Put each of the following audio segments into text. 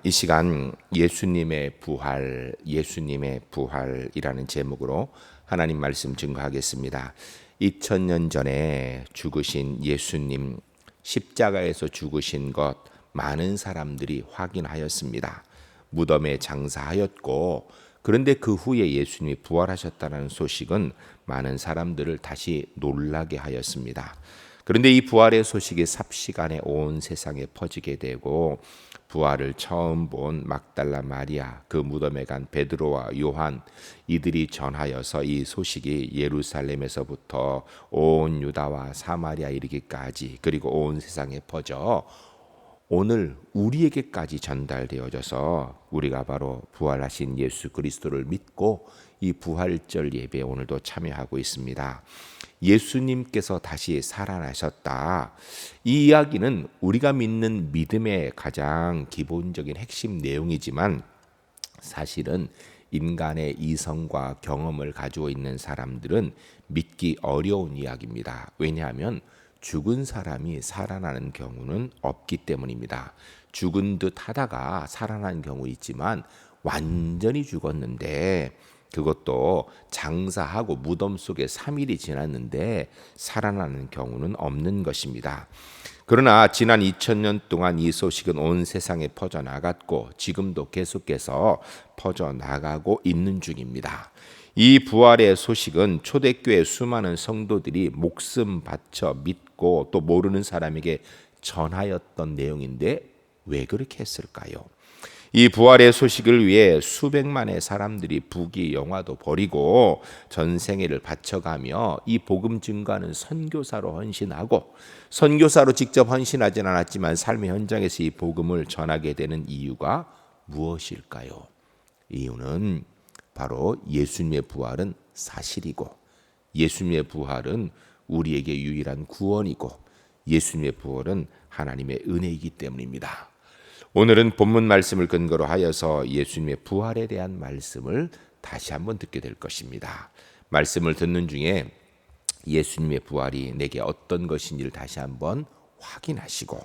이 시간 예수님의 부활이라는 제목으로 하나님 말씀 증거하겠습니다. 2000년 전에 죽으신 예수님, 십자가에서 죽으신 것 많은 사람들이 확인하였습니다. 무덤에 장사하였고, 그런데 그 후에 예수님이 부활하셨다는 소식은 많은 사람들을 다시 놀라게 하였습니다. 그런데 이 부활의 소식이 삽시간에 온 세상에 퍼지게 되고, 부활을 처음 본 막달라 마리아, 그 무덤에 간 베드로와 요한, 이들이 전하여서 이 소식이 예루살렘에서부터 온 유다와 사마리아 이르기까지, 그리고 온 세상에 퍼져 오늘 우리에게까지 전달되어져서 우리가 바로 부활하신 예수 그리스도를 믿고 이 부활절 예배에 오늘도 참여하고 있습니다. 예수님께서 다시 살아나셨다. 이 이야기는 우리가 믿는 믿음의 가장 기본적인 핵심 내용이지만, 사실은 인간의 이성과 경험을 가지고 있는 사람들은 믿기 어려운 이야기입니다. 왜냐하면 죽은 사람이 살아나는 경우는 없기 때문입니다. 죽은 듯 하다가 살아나는 경우 있지만, 완전히 죽었는데 그것도 장사하고 무덤 속에 3일이 지났는데 살아나는 경우는 없는 것입니다. 그러나 지난 2000년 동안 이 소식은 온 세상에 퍼져나갔고, 지금도 계속해서 퍼져나가고 있는 중입니다. 이 부활의 소식은 초대교회 수많은 성도들이 목숨 바쳐 믿고 또 모르는 사람에게 전하였던 내용인데, 왜 그렇게 했을까요? 이 부활의 소식을 위해 수백만의 사람들이 부귀 영화도 버리고 전생애를 바쳐가며 이 복음 증거하는 선교사로 헌신하고, 선교사로 직접 헌신하진 않았지만 삶의 현장에서 이 복음을 전하게 되는 이유가 무엇일까요? 이유는 바로 예수님의 부활은 사실이고, 예수님의 부활은 우리에게 유일한 구원이고, 예수님의 부활은 하나님의 은혜이기 때문입니다. 오늘은 본문 말씀을 근거로 하여서 예수님의 부활에 대한 말씀을 다시 한번 듣게 될 것입니다. 말씀을 듣는 중에 예수님의 부활이 내게 어떤 것인지를 다시 한번 확인하시고,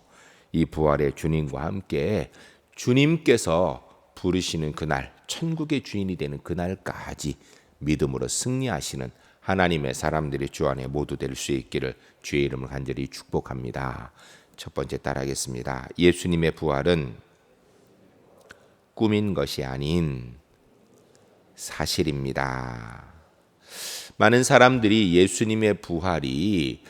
이 부활의 주님과 함께 주님께서 부르시는 그날, 천국의 주인이 되는 그날까지 믿음으로 승리하시는 하나님의 사람들이 주 안에 모두 될 수 있기를 주의 이름을 간절히 축복합니다. 첫 번째 따라하겠습니다. 예수님의 부활은 꿈인 것이 아닌 사실입니다. 많은 사람들이 예수님의 부활이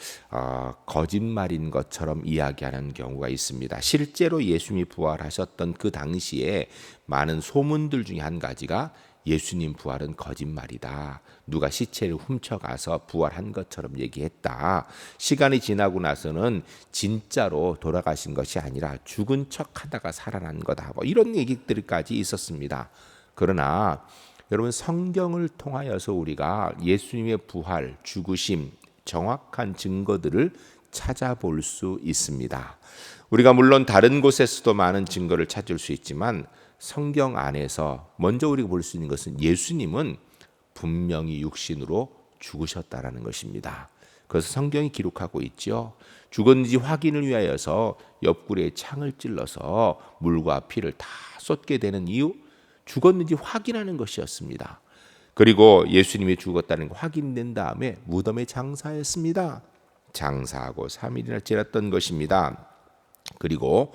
거짓말인 것처럼 이야기하는 경우가 있습니다. 실제로 예수님이 부활하셨던 그 당시에 많은 소문들 중에 한 가지가 예수님 부활은 거짓말이다. 누가 시체를 훔쳐가서 부활한 것처럼 얘기했다. 시간이 지나고 나서는 진짜로 돌아가신 것이 아니라 죽은 척하다가 살아난 거다. 이런 얘기들까지 있었습니다. 그러나 여러분, 성경을 통하여서 우리가 예수님의 부활, 죽으심, 정확한 증거들을 찾아볼 수 있습니다. 우리가 물론 다른 곳에서도 많은 증거를 찾을 수 있지만, 성경 안에서 먼저 우리가 볼 수 있는 것은 예수님은 분명히 육신으로 죽으셨다라는 것입니다. 그래서 성경이 기록하고 있죠. 죽었는지 확인을 위하여서 옆구리에 창을 찔러서 물과 피를 다 쏟게 되는 이유, 죽었는지 확인하는 것이었습니다. 그리고 예수님이 죽었다는 게 확인된 다음에 무덤에 장사했습니다. 장사하고 3일이나 지났던 것입니다. 그리고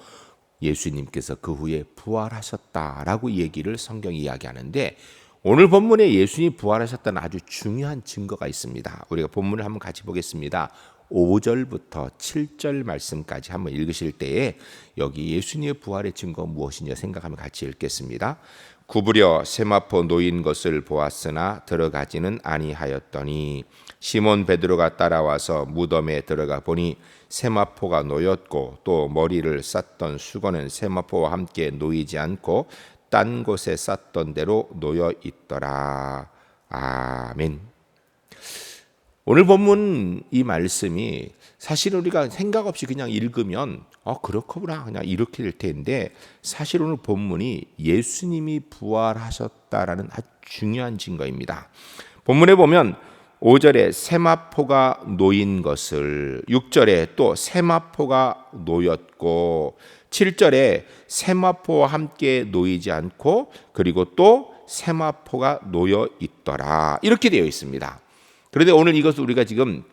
예수님께서 그 후에 부활하셨다라고 얘기를 성경이 이야기하는데, 오늘 본문에 예수님이 부활하셨다는 아주 중요한 증거가 있습니다. 우리가 본문을 한번 같이 보겠습니다. 5절부터 7절 말씀까지 한번 읽으실 때에 여기 예수님의 부활의 증거가 무엇이냐 생각하면 같이 읽겠습니다. 구부려 세마포 놓인 것을 보았으나 들어가지는 아니하였더니 시몬 베드로가 따라와서 무덤에 들어가 보니 세마포가 놓였고, 또 머리를 쌌던 수건은 세마포와 함께 놓이지 않고 딴 곳에 쌌던 대로 놓여 있더라. 아멘. 오늘 본문 이 말씀이 사실 우리가 생각 없이 그냥 읽으면 그렇구나 그냥 이렇게 될 텐데, 사실 오늘 본문이 예수님이 부활하셨다라는 아주 중요한 증거입니다. 본문에 보면 5절에 세마포가 놓인 것을, 6절에 또 세마포가 놓였고, 7절에 세마포와 함께 놓이지 않고 그리고 또 세마포가 놓여 있더라 이렇게 되어 있습니다. 그런데 오늘 이것을 우리가 지금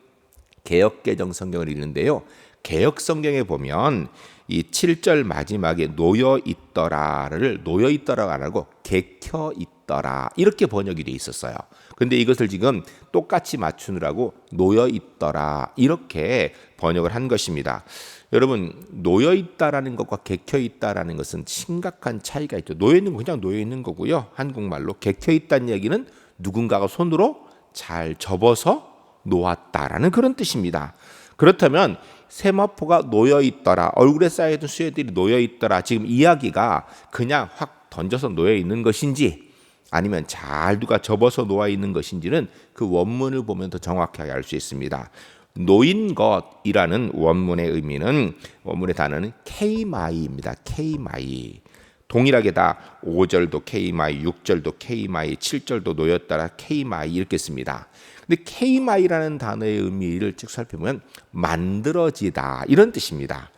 개역개정 성경을 읽는데요. 개역 성경에 보면 이 7절 마지막에 놓여 있더라를 놓여 있더라가 안 하고 개켜 있더라 이렇게 번역이 돼 있었어요. 근데 이것을 지금 똑같이 맞추느라고 놓여 있더라 이렇게 번역을 한 것입니다. 여러분, 놓여 있다라는 것과 개켜 있다라는 것은 심각한 차이가 있죠. 놓여 있는 건 그냥 놓여 있는 거고요. 한국말로 개켜 있다는 얘기는 누군가가 손으로 잘 접어서 놓았다라는 그런 뜻입니다. 그렇다면 세마포가 놓여 있더라, 얼굴에 쌓여있던 수혜들이 놓여 있더라, 지금 이야기가 그냥 확 던져서 놓여 있는 것인지 아니면 잘 누가 접어서 놓아 있는 것인지는 그 원문을 보면 더 정확하게 알 수 있습니다. 놓인 것이라는 원문의 의미는, 원문의 단어는 케이마이입니다. 케이마이. 동일하게 다 5절도 케이마이, 6절도 케이마이, 7절도 놓였다라 케이마이 이렇게 씁니다. 근데 케이마이라는 단어의 의미를 쭉 살펴보면 만들어지다 이런 뜻입니다.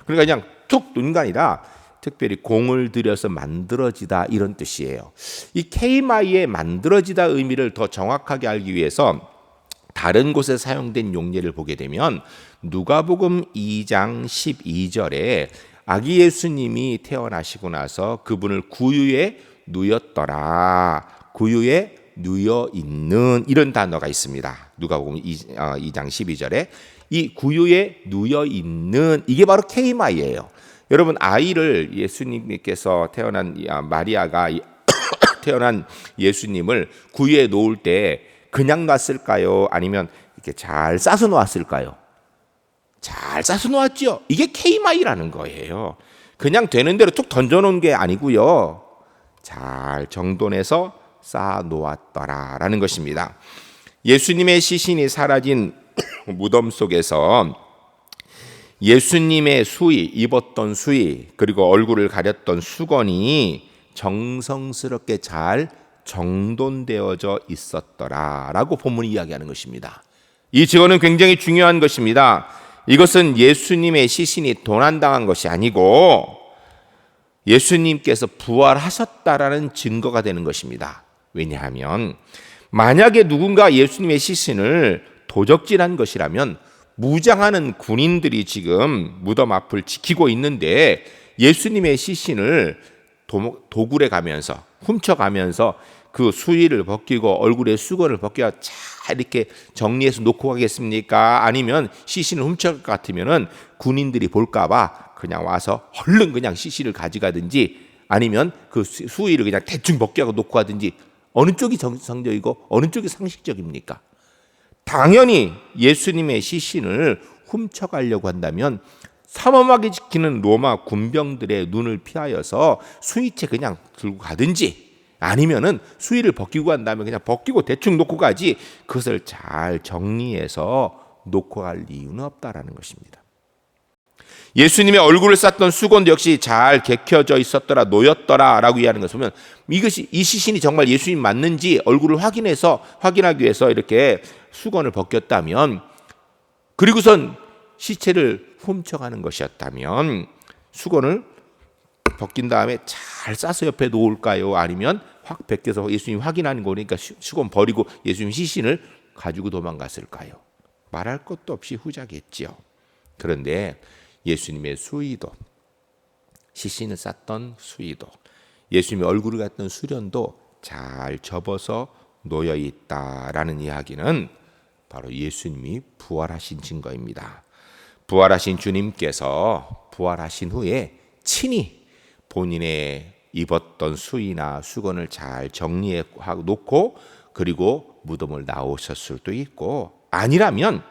그러니까 그냥 툭 놓은 게 아니라 특별히 공을 들여서 만들어지다 이런 뜻이에요. 이 케이마이의 만들어지다 의미를 더 정확하게 알기 위해서 다른 곳에 사용된 용례를 보게 되면 누가복음 2장 12절에 아기 예수님이 태어나시고 나서 그분을 구유에 누였더라, 구유에 누여 있는 이런 단어가 있습니다. 누가복음 2장 12절에 이 구유에 누여 있는 이게 바로 케이마이예요. 여러분, 아이를 예수님께서 태어난 마리아가 태어난 예수님을 구유에 놓을 때 그냥 놨을까요? 아니면 이렇게 잘 싸서 놓았을까요? 잘 싸서 놓았죠. 이게 케이마이라는 거예요. 그냥 되는 대로 툭 던져놓은 게 아니고요. 잘 정돈해서 쌓아 놓았더라라는 것입니다. 예수님의 시신이 사라진 무덤 속에서 예수님의 수의, 입었던 수의, 그리고 얼굴을 가렸던 수건이 정성스럽게 잘 정돈되어져 있었더라라고 본문이 이야기하는 것입니다. 이 증언은 굉장히 중요한 것입니다. 이것은 예수님의 시신이 도난당한 것이 아니고 예수님께서 부활하셨다라는 증거가 되는 것입니다. 왜냐하면 만약에 누군가 예수님의 시신을 도적질한 것이라면 무장하는 군인들이 지금 무덤 앞을 지키고 있는데 예수님의 시신을 도굴해 가면서 훔쳐가면서 그 수의를 벗기고 얼굴에 수건을 벗겨 잘 이렇게 정리해서 놓고 가겠습니까? 아니면 시신을 훔쳐갈 것 같으면은 군인들이 볼까봐 그냥 와서 얼른 그냥 시신을 가져가든지 아니면 그 수의를 그냥 대충 벗겨하고 놓고 가든지 어느 쪽이 정상적이고 어느 쪽이 상식적입니까? 당연히 예수님의 시신을 훔쳐가려고 한다면 삼엄하게 지키는 로마 군병들의 눈을 피하여서 수의체 그냥 들고 가든지 아니면은 수의를 벗기고 간 다음에 그냥 벗기고 대충 놓고 가지 그것을 잘 정리해서 놓고 갈 이유는 없다라는 것입니다. 예수님의 얼굴을 쌌던 수건도 역시 잘 개켜져 있었더라, 놓였더라라고 이해하는 것을 보면 이것이 이 시신이 정말 예수님 맞는지 얼굴을 확인하기 위해서 이렇게 수건을 벗겼다면, 그리고선 시체를 훔쳐가는 것이었다면 수건을 벗긴 다음에 잘 싸서 옆에 놓을까요? 아니면 확 벗겨서 예수님 확인하는 거니까 수건 버리고 예수님 시신을 가지고 도망갔을까요? 말할 것도 없이 후자겠지요. 그런데 예수님의 수의도, 시신을 쌌던 수의도, 예수님의 얼굴을 갖던 수련도 잘 접어서 놓여 있다라는 이야기는 바로 예수님이 부활하신 증거입니다. 부활하신 주님께서 부활하신 후에 친히 본인의 입었던 수의나 수건을 잘 정리하고 놓고 그리고 무덤을 나오셨을 수도 있고, 아니라면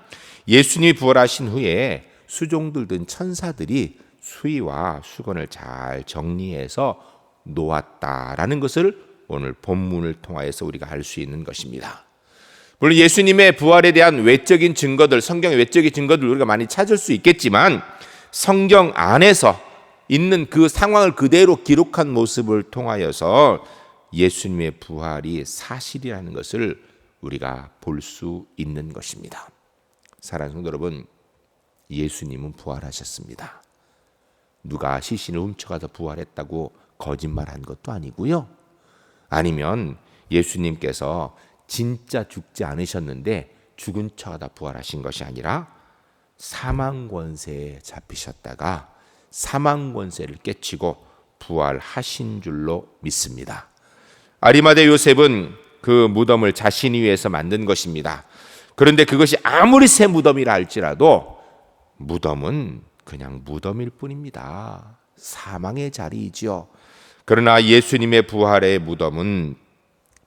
예수님이 부활하신 후에 수종들 든 천사들이 수의와 수건을 잘 정리해서 놓았다라는 것을 오늘 본문을 통하여서 우리가 알 수 있는 것입니다. 물론 예수님의 부활에 대한 외적인 증거들, 성경의 외적인 증거들 우리가 많이 찾을 수 있겠지만 성경 안에서 있는 그 상황을 그대로 기록한 모습을 통하여서 예수님의 부활이 사실이라는 것을 우리가 볼 수 있는 것입니다. 사랑하는 성도 여러분, 예수님은 부활하셨습니다. 누가 시신을 훔쳐가서 부활했다고 거짓말한 것도 아니고요. 아니면 예수님께서 진짜 죽지 않으셨는데 죽은 척하다 부활하신 것이 아니라 사망 권세에 잡히셨다가 사망 권세를 깨치고 부활하신 줄로 믿습니다. 아리마대 요셉은 그 무덤을 자신이 위해서 만든 것입니다. 그런데 그것이 아무리 새 무덤이라 할지라도 무덤은 그냥 무덤일 뿐입니다. 사망의 자리이지요. 그러나 예수님의 부활의 무덤은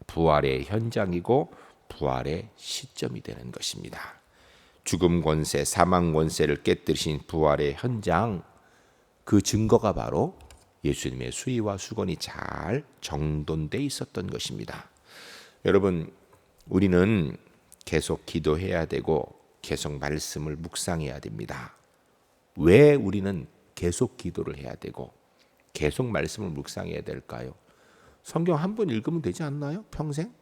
부활의 현장이고 부활의 시점이 되는 것입니다. 죽음 권세, 사망 권세를 깨뜨리신 부활의 현장, 그 증거가 바로 예수님의 수의와 수건이 잘 정돈돼 있었던 것입니다. 여러분, 우리는 계속 기도해야 되고 계속 말씀을 묵상해야 됩니다. 왜 우리는 계속 기도를 해야 되고 계속 말씀을 묵상해야 될까요? 성경 한 번 읽으면 되지 않나요? 평생?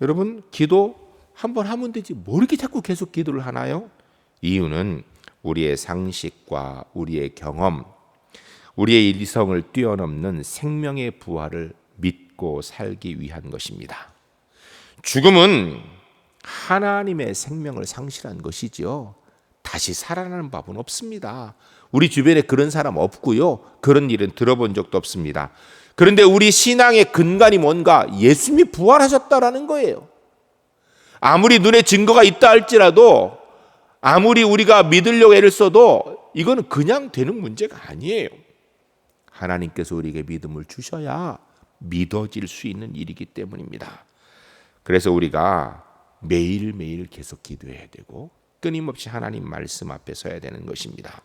여러분, 기도 한 번 하면 되지 뭐 이렇게 자꾸 계속 기도를 하나요? 이유는 우리의 상식과 우리의 경험, 우리의 이성을 뛰어넘는 생명의 부활을 믿고 살기 위한 것입니다. 죽음은 하나님의 생명을 상실한 것이죠. 다시 살아나는 법은 없습니다. 우리 주변에 그런 사람 없고요. 그런 일은 들어본 적도 없습니다. 그런데 우리 신앙의 근간이 뭔가? 예수님이 부활하셨다라는 거예요. 아무리 눈에 증거가 있다 할지라도, 아무리 우리가 믿으려고 애를 써도 이거는 그냥 되는 문제가 아니에요. 하나님께서 우리에게 믿음을 주셔야 믿어질 수 있는 일이기 때문입니다. 그래서 우리가 매일매일 계속 기도해야 되고 끊임없이 하나님 말씀 앞에 서야 되는 것입니다.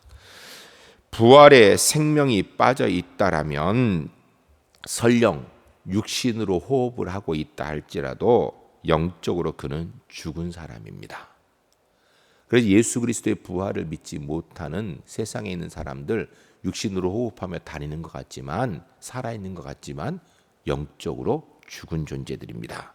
부활에 생명이 빠져 있다라면 설령 육신으로 호흡을 하고 있다 할지라도 영적으로 그는 죽은 사람입니다. 그래서 예수 그리스도의 부활을 믿지 못하는 세상에 있는 사람들, 육신으로 호흡하며 다니는 것 같지만, 살아있는 것 같지만 영적으로 죽은 존재들입니다.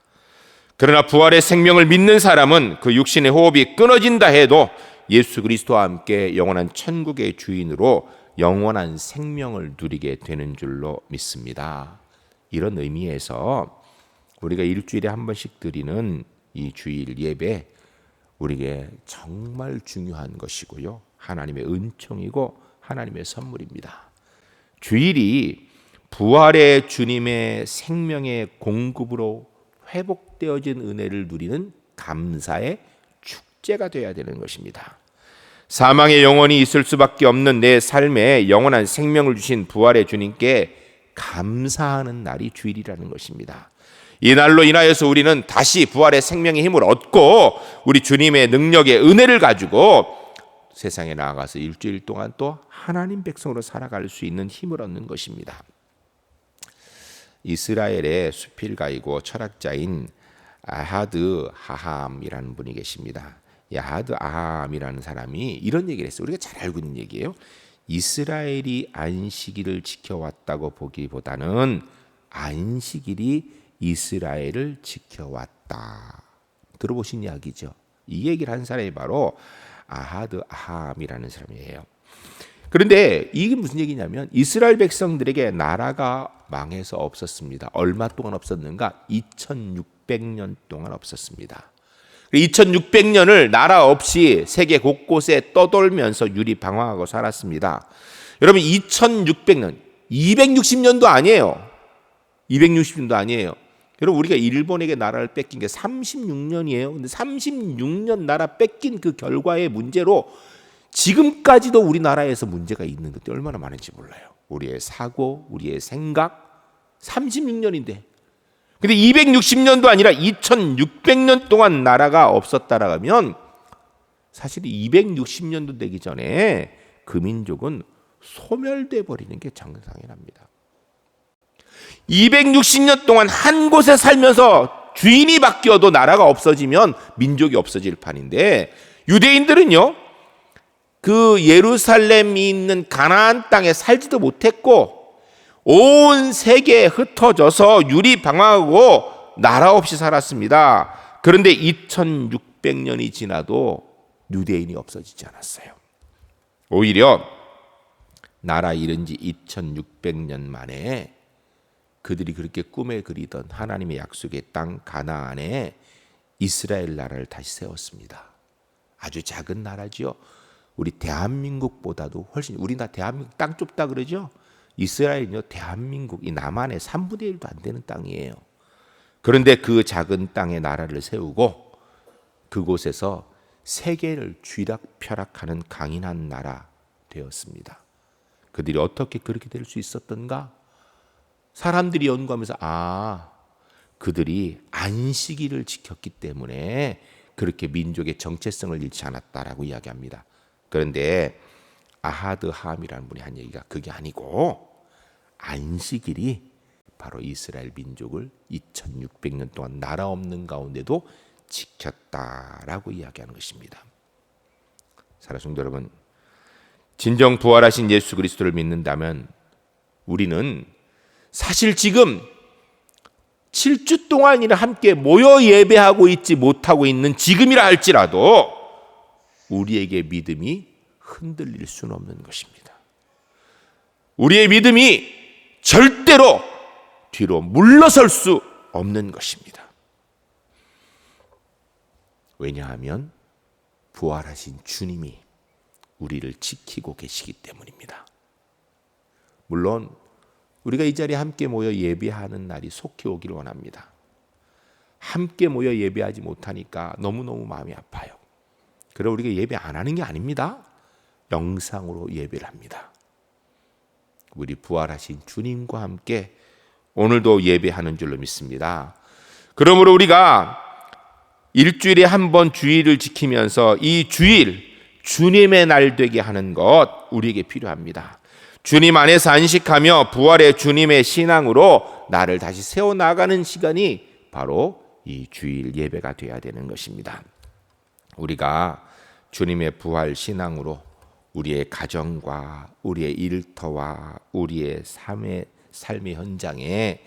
그러나 부활의 생명을 믿는 사람은 그 육신의 호흡이 끊어진다 해도 예수 그리스도와 함께 영원한 천국의 주인으로 영원한 생명을 누리게 되는 줄로 믿습니다. 이런 의미에서 우리가 일주일에 한 번씩 드리는 이 주일 예배, 우리에게 정말 중요한 것이고요. 하나님의 은총이고 하나님의 선물입니다. 주일이 부활의 주님의 생명의 공급으로 회복되어진 은혜를 누리는 감사의 축제가 되어야 되는 것입니다. 사망의 영원히 있을 수밖에 없는 내 삶에 영원한 생명을 주신 부활의 주님께 감사하는 날이 주일이라는 것입니다. 이 날로 인하여서 우리는 다시 부활의 생명의 힘을 얻고 우리 주님의 능력의 은혜를 가지고 세상에 나아가서 일주일 동안 또 하나님 백성으로 살아갈 수 있는 힘을 얻는 것입니다. 이스라엘의 수필가이고 철학자인 아하드 아함이라는 분이 계십니다. 이 아하드 아함이라는 사람이 이런 얘기를 했어요. 우리가 잘 알고 있는 얘기예요. 이스라엘이 안식일을 지켜왔다고 보기보다는 안식일이 이스라엘을 지켜왔다. 들어보신 이야기죠. 이 얘기를 한 사람이 바로 아하드 아함이라는 사람이에요. 그런데 이게 무슨 얘기냐면 이스라엘 백성들에게 나라가 망해서 없었습니다. 얼마 동안 없었는가? 2600년 동안 없었습니다. 2600년을 나라 없이 세계 곳곳에 떠돌면서 유리방황하고 살았습니다. 여러분 2600년, 260년도 아니에요. 260년도 아니에요. 여러분 우리가 일본에게 나라를 뺏긴 게 36년이에요. 근데 36년 나라 뺏긴 그 결과의 문제로 지금까지도 우리나라에서 문제가 있는 것들이 얼마나 많은지 몰라요. 우리의 사고, 우리의 생각, 36년인데. 근데 260년도 아니라 2600년 동안 나라가 없었다라면 사실 260년도 되기 전에 그 민족은 소멸돼 버리는 게 정상이랍니다. 260년 동안 한 곳에 살면서 주인이 바뀌어도 나라가 없어지면 민족이 없어질 판인데 유대인들은요, 그 예루살렘이 있는 가나안 땅에 살지도 못했고 온 세계에 흩어져서 유리방황하고 나라 없이 살았습니다. 그런데 2600년이 지나도 유대인이 없어지지 않았어요. 오히려 나라 이른 지 2600년 만에 그들이 그렇게 꿈에 그리던 하나님의 약속의 땅 가나안에 이스라엘 나라를 다시 세웠습니다. 아주 작은 나라지요. 우리 대한민국보다도 훨씬, 우리나라 대한민국 땅 좁다 그러죠. 이스라엘은요, 대한민국 이 남한의 3분의 1도 안 되는 땅이에요. 그런데 그 작은 땅에 나라를 세우고 그곳에서 세계를 쥐락펴락하는 강인한 나라 되었습니다. 그들이 어떻게 그렇게 될 수 있었던가? 사람들이 연구하면서 그들이 안식일을 지켰기 때문에 그렇게 민족의 정체성을 잃지 않았다라고 이야기합니다. 그런데 아하드함이라는 분이 한 얘기가 그게 아니고 안식일이 바로 이스라엘 민족을 2600년 동안 나라 없는 가운데도 지켰다라고 이야기하는 것입니다. 사랑하는 성도 여러분, 진정 부활하신 예수 그리스도를 믿는다면 우리는 사실 지금 7주 동안이나 함께 모여 예배하고 있지 못하고 있는 지금이라 할지라도 우리에게 믿음이 흔들릴 수는 없는 것입니다. 우리의 믿음이 절대로 뒤로 물러설 수 없는 것입니다. 왜냐하면 부활하신 주님이 우리를 지키고 계시기 때문입니다. 물론 우리가 이 자리에 함께 모여 예배하는 날이 속히 오기를 원합니다. 함께 모여 예배하지 못하니까 너무너무 마음이 아파요. 그래 우리가 예배 안 하는 게 아닙니다. 영상으로 예배를 합니다. 우리 부활하신 주님과 함께 오늘도 예배하는 줄로 믿습니다. 그러므로 우리가 일주일에 한 번 주일을 지키면서 이 주일 주님의 날 되게 하는 것 우리에게 필요합니다. 주님 안에서 안식하며 부활의 주님의 신앙으로 나를 다시 세워나가는 시간이 바로 이 주일 예배가 되어야 되는 것입니다. 우리가 주님의 부활 신앙으로 우리의 가정과 우리의 일터와 우리의 삶의 현장에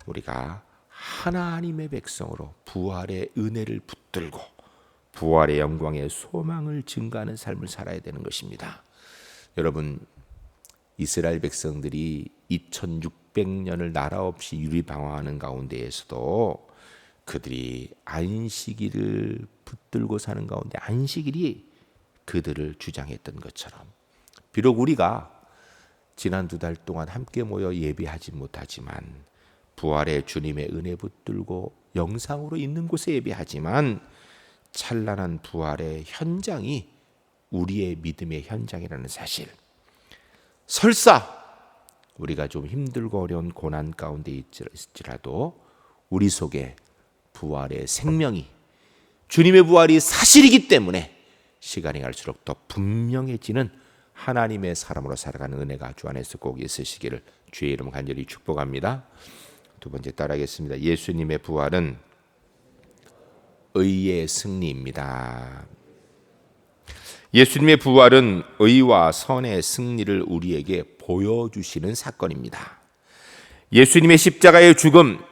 우리가 하나님의 백성으로 부활의 은혜를 붙들고 부활의 영광의 소망을 증가하는 삶을 살아야 되는 것입니다. 여러분, 이스라엘 백성들이 2600년을 나라 없이 유리방황하는 가운데에서도 그들이 안식일을 붙들고 사는 가운데 안식일이 그들을 주장했던 것처럼 비록 우리가 지난 2달 동안 함께 모여 예배하지 못하지만 부활의 주님의 은혜 붙들고 영상으로 있는 곳에 예배하지만 찬란한 부활의 현장이 우리의 믿음의 현장이라는 사실, 설사 우리가 좀 힘들고 어려운 고난 가운데 있을지라도 우리 속에 부활의 생명이 주님의 부활이 사실이기 때문에 시간이 갈수록 더 분명해지는 하나님의 사람으로 살아가는 은혜가 주 안에서 꼭 있으시기를 주의 이름 간절히 축복합니다. 두 번째 따라하겠습니다. 예수님의 부활은 의의 승리입니다. 예수님의 부활은 의와 선의 승리를 우리에게 보여주시는 사건입니다. 예수님의 십자가의 죽음,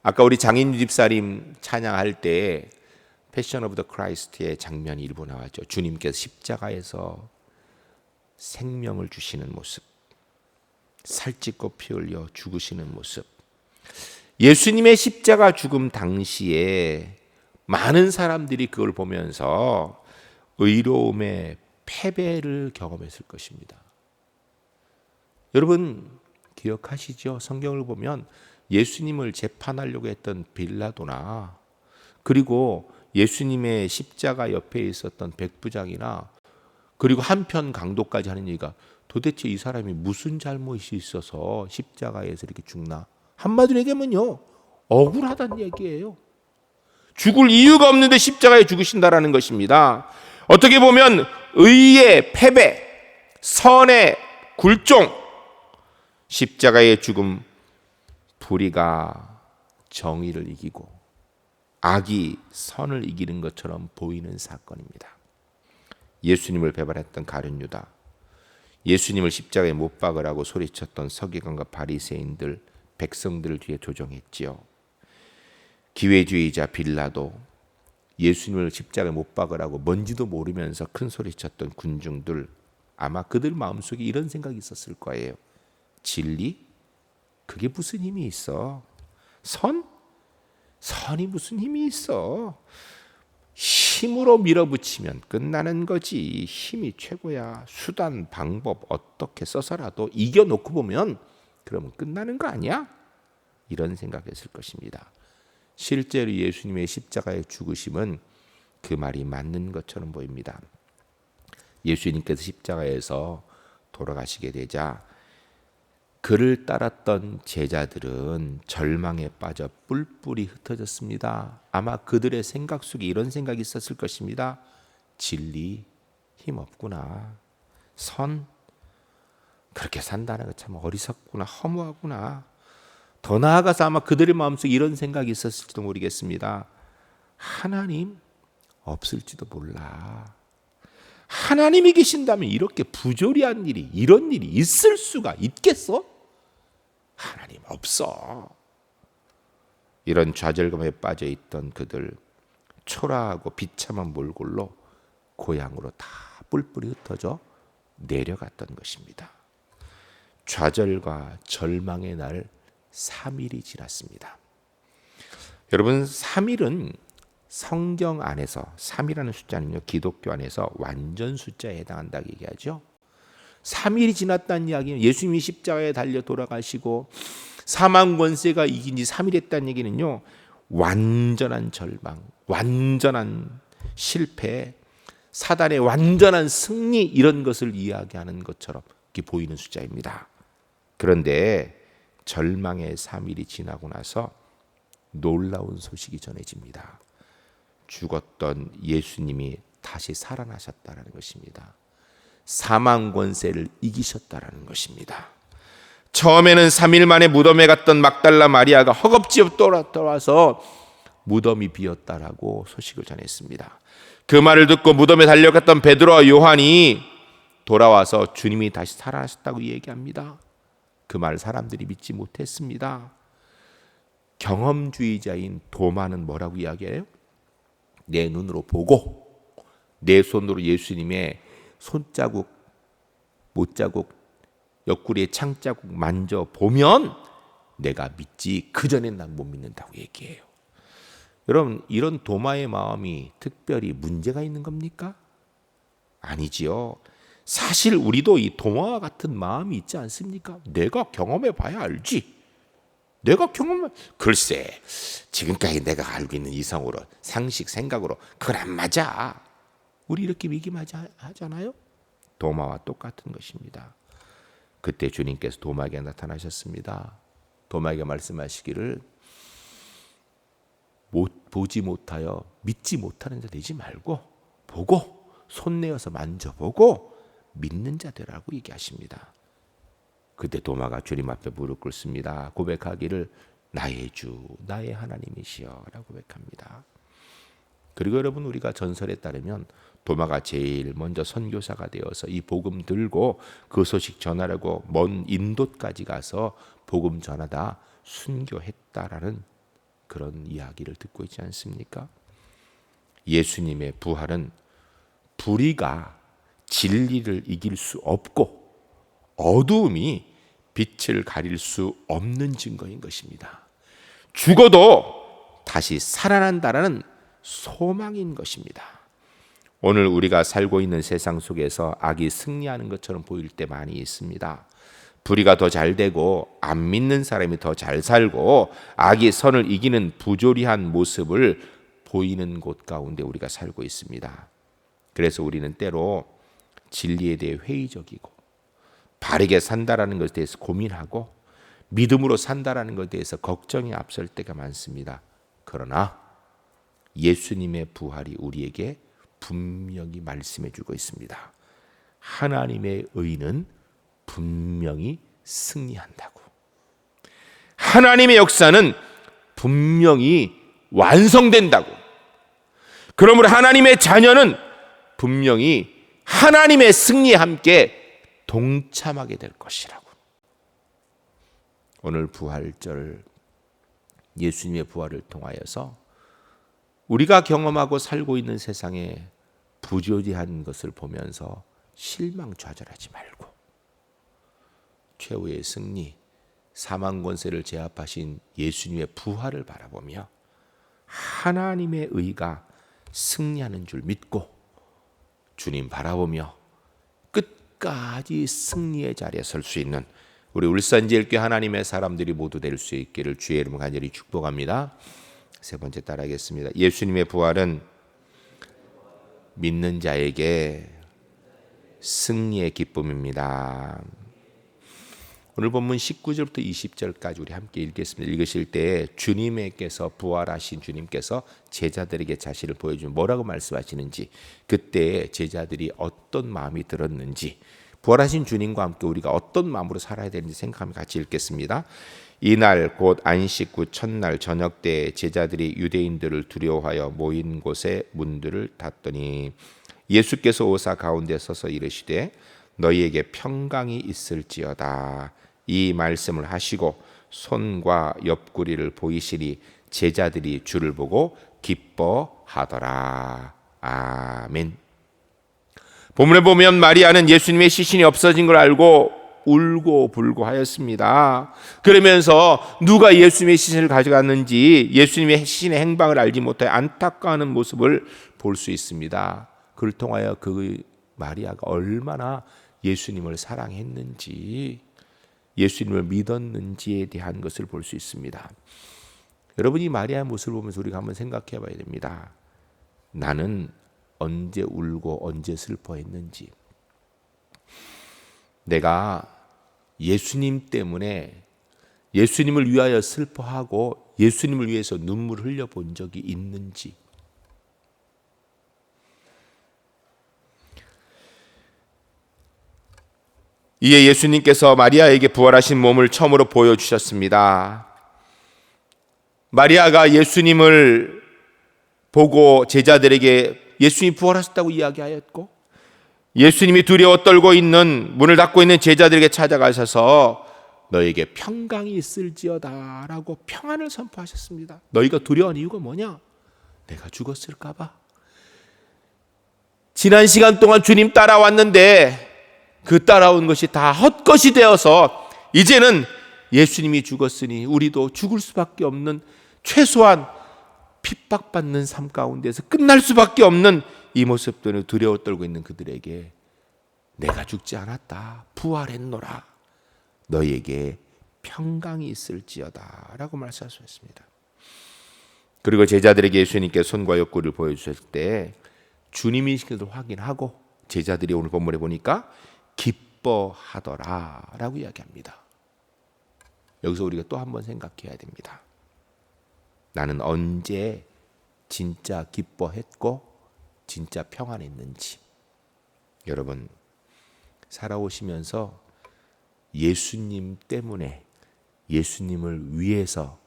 아까 우리 장인유 집사님 찬양할 때 패션 오브 더 크라이스트의 장면이 일부 나왔죠. 주님께서 십자가에서 생명을 주시는 모습, 살찌고 피 흘려 죽으시는 모습. 예수님의 십자가 죽음 당시에 많은 사람들이 그걸 보면서 의로움의 패배를 경험했을 것입니다. 여러분 기억하시죠? 성경을 보면 예수님을 재판하려고 했던 빌라도나 그리고 예수님의 십자가 옆에 있었던 백부장이나 그리고 한편 강도까지 하는 얘기가 도대체 이 사람이 무슨 잘못이 있어서 십자가에서 이렇게 죽나? 한마디로 얘기하면요, 억울하다는 얘기예요. 죽을 이유가 없는데 십자가에 죽으신다라는 것입니다. 어떻게 보면 의의 패배, 선의 굴종, 십자가의 죽음, 불의가 정의를 이기고 악이 선을 이기는 것처럼 보이는 사건입니다. 예수님을 배반했던 가룟 유다, 예수님을 십자가에 못 박으라고 소리쳤던 서기관과 바리새인들, 백성들을 뒤에 조종했지요. 기회주의자 빌라도, 예수님을 십자가에 못 박으라고 뭔지도 모르면서 큰 소리쳤던 군중들, 아마 그들 마음속에 이런 생각이 있었을 거예요. 진리? 그게 무슨 힘이 있어? 선이 무슨 힘이 있어? 힘으로 밀어붙이면 끝나는 거지. 힘이 최고야. 수단, 방법 어떻게 써서라도 이겨놓고 보면 그러면 끝나는 거 아니야? 이런 생각했을 것입니다. 실제로 예수님의 십자가의 죽으심은 그 말이 맞는 것처럼 보입니다. 예수님께서 십자가에서 돌아가시게 되자 그를 따랐던 제자들은 절망에 빠져 뿔뿔이 흩어졌습니다. 아마 그들의 생각 속에 이런 생각이 있었을 것입니다. 진리 힘없구나. 선 그렇게 산다는 거 참 어리석구나. 허무하구나. 더 나아가서 아마 그들의 마음속에 이런 생각이 있었을지도 모르겠습니다. 하나님 없을지도 몰라. 하나님이 계신다면 이렇게 부조리한 일이, 이런 일이 있을 수가 있겠어? 하나님 없어. 이런 좌절감에 빠져 있던 그들, 초라하고 비참한 몰골로 고향으로 다 뿔뿔이 흩어져 내려갔던 것입니다. 좌절과 절망의 날 3일이 지났습니다. 여러분, 3일은 성경 안에서 3이라는 숫자는요, 기독교 안에서 완전 숫자에 해당한다고 얘기하죠. 3일이 지났다는 이야기는 예수님이 십자가에 달려 돌아가시고 사망 권세가 이긴 지 3일 했다는 얘기는요, 완전한 절망, 완전한 실패, 사단의 완전한 승리, 이런 것을 이야기하는 것처럼 이렇게 보이는 숫자입니다. 그런데 절망의 3일이 지나고 나서 놀라운 소식이 전해집니다. 죽었던 예수님이 다시 살아나셨다는 것입니다. 사망 권세를 이기셨다는 것입니다. 처음에는 3일 만에 무덤에 갔던 막달라 마리아가 허겁지겁 돌아와서 무덤이 비었다라고 소식을 전했습니다. 그 말을 듣고 무덤에 달려갔던 베드로와 요한이 돌아와서 주님이 다시 살아나셨다고 얘기합니다. 그 말 사람들이 믿지 못했습니다. 경험주의자인 도마는 뭐라고 이야기해요? 내 눈으로 보고 내 손으로 예수님의 손자국, 못자국, 옆구리의 창자국 만져보면 내가 믿지, 그전엔 난 못 믿는다고 얘기해요. 여러분, 이런 도마의 마음이 특별히 문제가 있는 겁니까? 아니지요. 사실 우리도 이 도마와 같은 마음이 있지 않습니까? 내가 경험해 봐야 알지. 글쎄, 지금까지 내가 알고 있는 이성으로, 상식, 생각으로 그건 안 맞아. 우리 이렇게 하잖아요. 도마와 똑같은 것입니다. 그때 주님께서 도마에게 나타나셨습니다. 도마에게 말씀하시기를, 보지 못하여 믿지 못하는 자 되지 말고 보고 손내어서 만져보고 믿는 자 되라고 얘기하십니다. 그때 도마가 주님 앞에 무릎 꿇습니다. 고백하기를 나의 주, 나의 하나님이시여 라고 고백합니다. 그리고 여러분, 우리가 전설에 따르면 도마가 제일 먼저 선교사가 되어서 이 복음 들고 그 소식 전하려고 먼 인도까지 가서 복음 전하다 순교했다라는 그런 이야기를 듣고 있지 않습니까? 예수님의 부활은 불의가 진리를 이길 수 없고 어두움이 빛을 가릴 수 없는 증거인 것입니다. 죽어도 다시 살아난다라는 소망인 것입니다. 오늘 우리가 살고 있는 세상 속에서 악이 승리하는 것처럼 보일 때 많이 있습니다. 불의가 더 잘 되고 안 믿는 사람이 더 잘 살고 악이 선을 이기는 부조리한 모습을 보이는 곳 가운데 우리가 살고 있습니다. 그래서 우리는 때로 진리에 대해 회의적이고 바르게 산다라는 것에 대해서 고민하고 믿음으로 산다라는 것에 대해서 걱정이 앞설 때가 많습니다. 그러나 예수님의 부활이 우리에게 분명히 말씀해 주고 있습니다. 하나님의 의는 분명히 승리한다고. 하나님의 역사는 분명히 완성된다고. 그러므로 하나님의 자녀는 분명히 하나님의 승리에 함께 동참하게 될 것이라고. 오늘 부활절, 예수님의 부활을 통하여서 우리가 경험하고 살고 있는 세상에 부조리한 것을 보면서 실망 좌절하지 말고 최후의 승리, 사망 권세를 제압하신 예수님의 부활을 바라보며 하나님의 의가 승리하는 줄 믿고 주님 바라보며 끝까지 승리의 자리에 설 수 있는 우리 울산제일교회 하나님의 사람들이 모두 될 수 있기를 주의 이름으로 간절히 축복합니다. 세 번째 따라하겠습니다. 예수님의 부활은 믿는 자에게 승리의 기쁨입니다. 오늘 본문 19절부터 20절까지 우리 함께 읽겠습니다. 읽으실 때 주님께서 부활하신 주님께서 제자들에게 자신을 보여주면 뭐라고 말씀하시는지, 그때 제자들이 어떤 마음이 들었는지, 부활하신 주님과 함께 우리가 어떤 마음으로 살아야 되는지 생각하며 같이 읽겠습니다. 이날 곧 안식 후 첫날 저녁 때 제자들이 유대인들을 두려워하여 모인 곳에 문들을 닫더니 예수께서 오사 가운데 서서 이르시되 너희에게 평강이 있을지어다. 이 말씀을 하시고 손과 옆구리를 보이시니 제자들이 주를 보고 기뻐하더라. 아멘. 본문에 보면 마리아는 예수님의 시신이 없어진 걸 알고 울고 불고 하였습니다. 그러면서 누가 예수님의 시신을 가져갔는지 예수님의 시신의 행방을 알지 못하여 안타까워하는 모습을 볼 수 있습니다. 그를 통하여 그 마리아가 얼마나 예수님을 사랑했는지, 예수님을 믿었는지에 대한 것을 볼 수 있습니다. 여러분이 마리아의 모습을 보면서 우리가 한번 생각해 봐야 됩니다. 나는 언제 울고 언제 슬퍼했는지, 내가 예수님 때문에 예수님을 위하여 슬퍼하고 예수님을 위해서 눈물을 흘려본 적이 있는지, 이에 예수님께서 마리아에게 부활하신 몸을 처음으로 보여주셨습니다. 마리아가 예수님을 보고 제자들에게 예수님이 부활하셨다고 이야기하였고, 예수님이 두려워 떨고 있는 문을 닫고 있는 제자들에게 찾아가셔서 너에게 평강이 있을지어다 라고 평안을 선포하셨습니다. 너희가 두려워하는 이유가 뭐냐? 내가 죽었을까 봐. 지난 시간 동안 주님 따라왔는데 그 따라온 것이 다 헛것이 되어서 이제는 예수님이 죽었으니 우리도 죽을 수밖에 없는, 최소한 핍박받는 삶 가운데서 끝날 수밖에 없는 이 모습들을 두려워 떨고 있는 그들에게 내가 죽지 않았다, 부활했노라, 너희에게 평강이 있을지어다 라고 말씀하셨습니다. 그리고 제자들에게 예수님께 손과 옆구리를 보여주셨을 때 주님이신 것을 확인하고 제자들이 오늘 본문에 보니까 기뻐하더라 라고 이야기합니다. 여기서 우리가 또 한 번 생각해야 됩니다. 나는 언제 진짜 기뻐했고 진짜 평안했는지. 여러분, 살아오시면서 예수님 때문에, 예수님을 위해서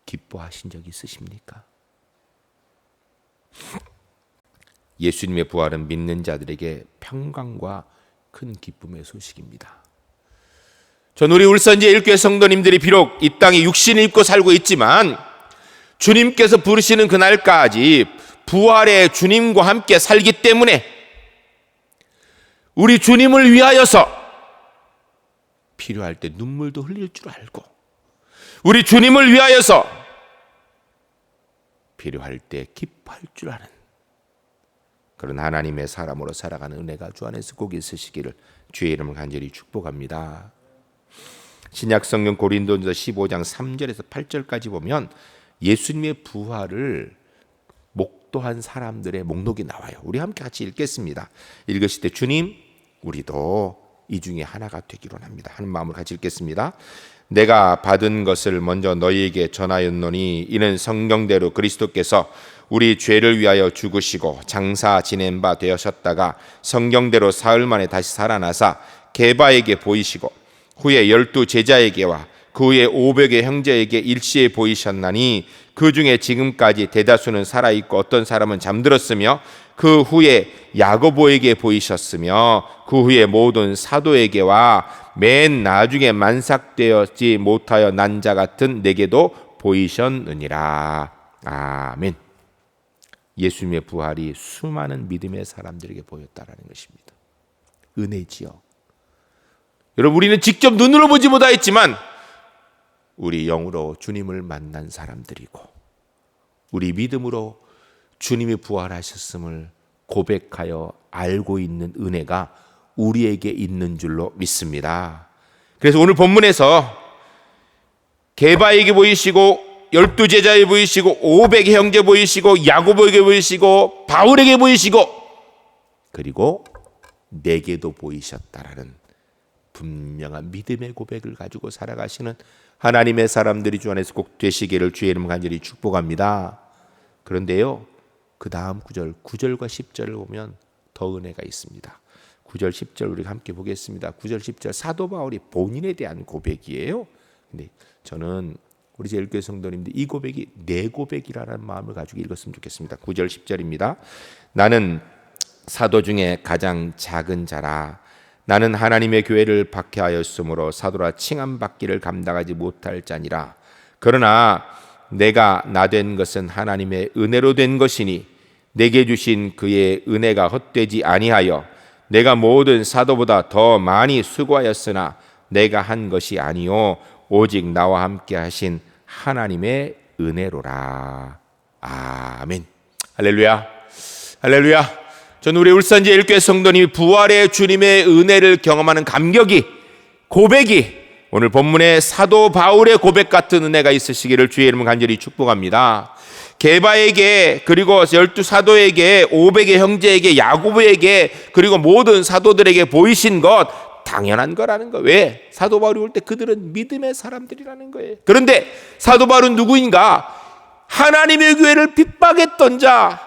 기뻐하신 적 있으십니까? 예수님의 부활은 믿는 자들에게 평강과 큰 기쁨의 소식입니다. 전 우리 울산제일교회 성도님들이 비록 이 땅에 육신을 입고 살고 있지만 주님께서 부르시는 그날까지 부활의 주님과 함께 살기 때문에 우리 주님을 위하여서 필요할 때 눈물도 흘릴 줄 알고, 우리 주님을 위하여서 필요할 때 기뻐할 줄 아는 그런 하나님의 사람으로 살아가는 은혜가 주 안에서 꼭 있으시기를 주의 이름을 간절히 축복합니다. 신약 성경 고린도전서 15장 3절에서 8절까지 보면 예수님의 부활을 목도한 사람들의 목록이 나와요. 우리 함께 같이 읽겠습니다. 읽으실 때 주님, 우리도 이 중에 하나가 되기로 합니다 하는 마음으로 같이 읽겠습니다. 내가 받은 것을 먼저 너희에게 전하였노니 이는 성경대로 그리스도께서 우리 죄를 위하여 죽으시고 장사 지낸 바 되셨다가 성경대로 사흘 만에 다시 살아나사 게바에게 보이시고 후에 12 제자에게와 그 후에 500의 형제에게 일시에 보이셨나니 그 중에 지금까지 대다수는 살아있고 어떤 사람은 잠들었으며 그 후에 야고보에게 보이셨으며 그 후에 모든 사도에게와 맨 나중에 만삭되었지 못하여 난 자 같은 내게도 보이셨느니라. 아멘. 예수님의 부활이 수많은 믿음의 사람들에게 보였다라는 것입니다. 은혜지요. 여러분, 우리는 직접 눈으로 보지 못하였지만 우리 영으로 주님을 만난 사람들이고 우리 믿음으로 주님이 부활하셨음을 고백하여 알고 있는 은혜가 우리에게 있는 줄로 믿습니다. 그래서 오늘 본문에서 게바에게 보이시고 12제자에 보이시고 500의 형제 보이시고 야고보에게 보이시고 바울에게 보이시고 그리고 내게도 보이셨다라는 분명한 믿음의 고백을 가지고 살아가시는 하나님의 사람들이 주 안에서 꼭 되시기를 주의 이름 간절히 축복합니다. 그런데요, 그 다음 9절과 10절을 보면 더 은혜가 있습니다. 9절 10절 우리 함께 보겠습니다. 9절 10절 사도 바울이 본인에 대한 고백이에요. 근데 저는 우리 제일교회 성도님들 이 고백이 내 고백이라는 마음을 가지고 읽었으면 좋겠습니다. 9절 10절입니다. 나는 사도 중에 가장 작은 자라. 나는 하나님의 교회를 박해하였으므로 사도라 칭함받기를 감당하지 못할 자니라. 그러나 내가 나 된 것은 하나님의 은혜로 된 것이니 내게 주신 그의 은혜가 헛되지 아니하여 내가 모든 사도보다 더 많이 수고하였으나 내가 한 것이 아니요 오직 나와 함께 하신 하나님의 은혜로라. 아멘. 할렐루야. 할렐루야. 저는 우리 울산제일교회 성도님이 부활의 주님의 은혜를 경험하는 감격이, 고백이 오늘 본문의 사도 바울의 고백 같은 은혜가 있으시기를 주의 이름을 간절히 축복합니다. 게바에게 그리고 12사도에게 500의 형제에게 야고보에게 그리고 모든 사도들에게 보이신 것 당연한 거라는 거. 왜? 사도 바울이 올 때 그들은 믿음의 사람들이라는 거예요. 그런데 사도 바울은 누구인가? 하나님의 교회를 핍박했던 자,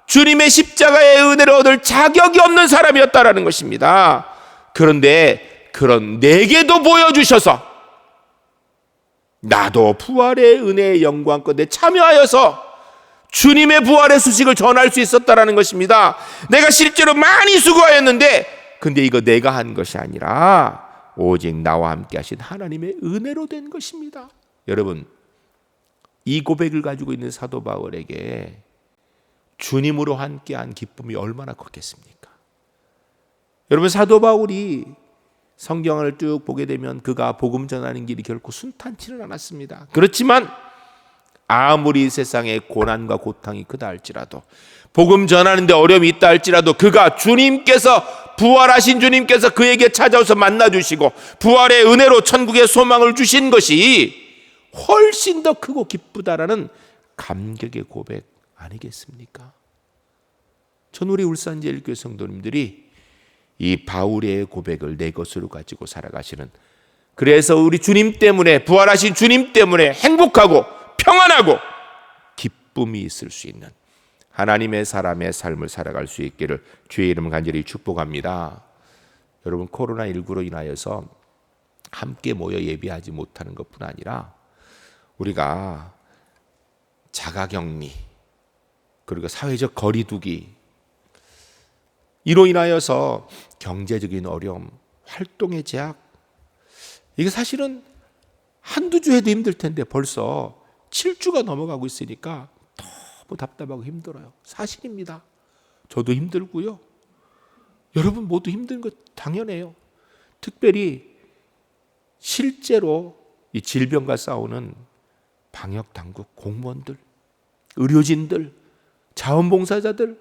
주님의 십자가의 은혜를 얻을 자격이 없는 사람이었다라는 것입니다. 그런데 그런 내게도 보여주셔서 나도 부활의 은혜의 영광 가운데 참여하여서 주님의 부활의 소식을 전할 수 있었다라는 것입니다. 내가 실제로 많이 수고하였는데 근데 이거 내가 한 것이 아니라 오직 나와 함께 하신 하나님의 은혜로 된 것입니다. 여러분, 이 고백을 가지고 있는 사도 바울에게 주님으로 함께한 기쁨이 얼마나 컸겠습니까? 여러분, 사도 바울이 성경을 쭉 보게 되면 그가 복음 전하는 길이 결코 순탄치는 않았습니다. 그렇지만 아무리 세상에 고난과 고통이 크다 할지라도 복음 전하는데 어려움이 있다 할지라도 그가 주님께서 부활하신 주님께서 그에게 찾아와서 만나주시고 부활의 은혜로 천국의 소망을 주신 것이 훨씬 더 크고 기쁘다라는 감격의 고백 아니겠습니까? 전 우리 울산제일교회 성도님들이 이 바울의 고백을 내 것으로 가지고 살아가시는, 그래서 우리 주님 때문에, 부활하신 주님 때문에 행복하고 평안하고 기쁨이 있을 수 있는 하나님의 사람의 삶을 살아갈 수 있기를 주의 이름을 간절히 축복합니다. 여러분, 코로나19로 인하여서 함께 모여 예배하지 못하는 것뿐 아니라 우리가 자가격리 그리고 사회적 거리두기 이로 인하여서 경제적인 어려움, 활동의 제약, 이게 사실은 한두 주 해도 힘들 텐데 벌써 7주가 넘어가고 있으니까 너무 답답하고 힘들어요. 사실입니다. 저도 힘들고요. 여러분 모두 힘든 것 당연해요. 특별히 실제로 이 질병과 싸우는 방역당국 공무원들, 의료진들, 자원봉사자들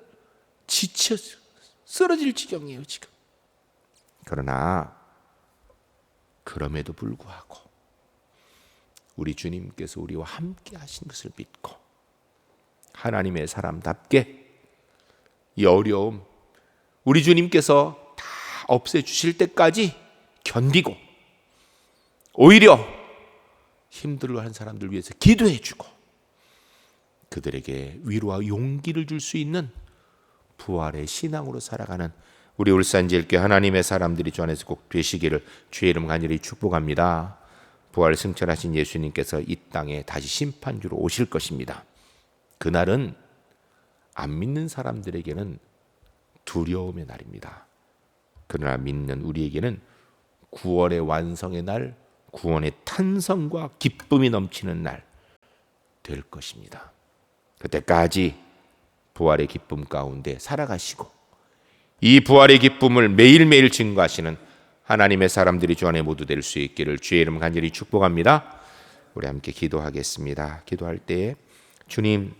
지쳐 쓰러질 지경이에요 지금. 그러나 그럼에도 불구하고 우리 주님께서 우리와 함께 하신 것을 믿고 하나님의 사람답게 이 어려움 우리 주님께서 다 없애주실 때까지 견디고 오히려 힘들어하는 사람들 위해서 기도해주고 그들에게 위로와 용기를 줄 수 있는 부활의 신앙으로 살아가는 우리 울산제일교회 하나님의 사람들이 주 안에서 꼭 되시기를 주의 이름 간절히 축복합니다. 부활 승천하신 예수님께서 이 땅에 다시 심판주로 오실 것입니다. 그날은 안 믿는 사람들에게는 두려움의 날입니다. 그러나 믿는 우리에게는 구원의 완성의 날, 구원의 탄성과 기쁨이 넘치는 날 될 것입니다. 그때까지 부활의 기쁨 가운데 살아가시고 이 부활의 기쁨을 매일매일 증거하시는 하나님의 사람들이 주 안에 모두 될 수 있기를 주의 이름 간절히 축복합니다. 우리 함께 기도하겠습니다. 기도할 때 주님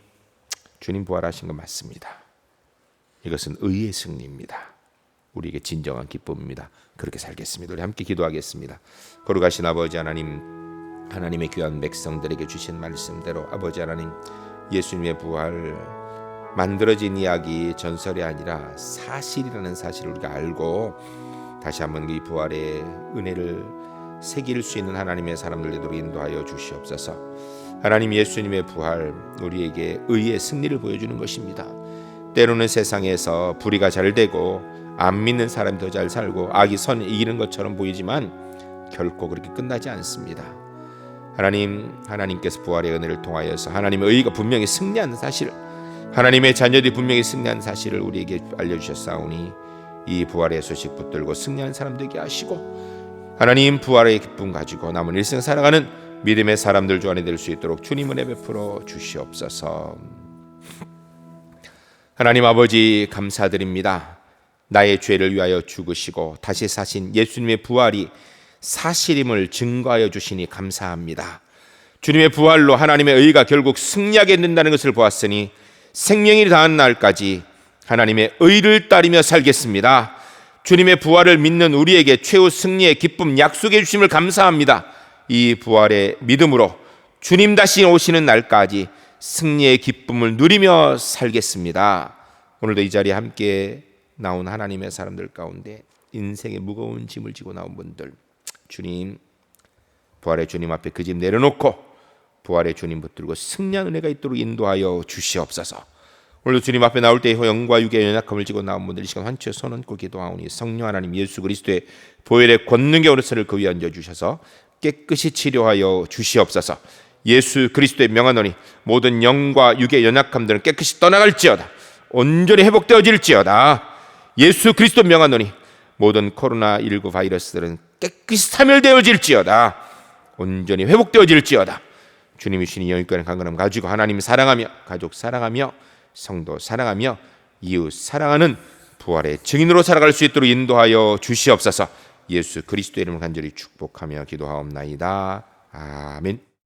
부활하신 거 맞습니다. 이것은 의의 승리입니다. 우리에게 진정한 기쁨입니다. 그렇게 살겠습니다. 우리 함께 기도하겠습니다. 거룩하신 아버지 하나님, 하나님의 귀한 백성들에게 주신 말씀대로 아버지 하나님, 예수님의 부활 만들어진 이야기, 전설이 아니라 사실이라는 사실을 우리가 알고 다시 한번 이 부활의 은혜를 새길 수 있는 하나님의 사람들 되도록 인도하여 주시옵소서. 하나님, 예수님의 부활 우리에게 의의 승리를 보여주는 것입니다. 때로는 세상에서 불의가 잘 되고 안 믿는 사람이 더 잘 살고 악이 선 이기는 것처럼 보이지만 결코 그렇게 끝나지 않습니다. 하나님께서 부활의 은혜를 통하여서 하나님의 의가 분명히 승리하는 사실, 하나님의 자녀들이 분명히 승리하는 사실을 우리에게 알려주셨사오니 이 부활의 소식 붙들고 승리하는 사람 되게 하시고 하나님 부활의 기쁨 가지고 남은 일생 살아가는 믿음의 사람들 주 안에 될 수 있도록 주님 은혜 베풀어 주시옵소서. 하나님 아버지 감사드립니다. 나의 죄를 위하여 죽으시고 다시 사신 예수님의 부활이 사실임을 증거하여 주시니 감사합니다. 주님의 부활로 하나님의 의가 결국 승리하게 된다는 것을 보았으니 생명이 다한 날까지 하나님의 의를 따르며 살겠습니다. 주님의 부활을 믿는 우리에게 최후 승리의 기쁨 약속해 주심을 감사합니다. 이 부활의 믿음으로 주님 다시 오시는 날까지 승리의 기쁨을 누리며 살겠습니다. 오늘도 이 자리에 함께 나온 하나님의 사람들 가운데 인생의 무거운 짐을 지고 나온 분들, 주님 부활의 주님 앞에 그 짐 내려놓고 부활의 주님 붙들고 승리하는 은혜가 있도록 인도하여 주시옵소서. 오늘도 주님 앞에 나올 때 영과 육의 연약함을 지고 나온 분들 이 시간 환초에 손 얹고 기도하오니 성령 하나님 예수 그리스도의 보혈의 권능의 오르스를 그 위에 얹어주셔서 깨끗이 치료하여 주시옵소서. 예수 그리스도의 명하노니 모든 영과 육의 연약함들은 깨끗이 떠나갈지어다. 온전히 회복되어질지어다. 예수 그리스도 명하노니 모든 코로나19 바이러스들은 깨끗이 사멸되어질지어다. 온전히 회복되어질지어다. 주님이 주신 영육간의 강건함 가지고 하나님 사랑하며 가족 사랑하며 성도 사랑하며 이웃 사랑하는 부활의 증인으로 살아갈 수 있도록 인도하여 주시옵소서. 예수 그리스도의 이름을 간절히 축복하며 기도하옵나이다. 아멘.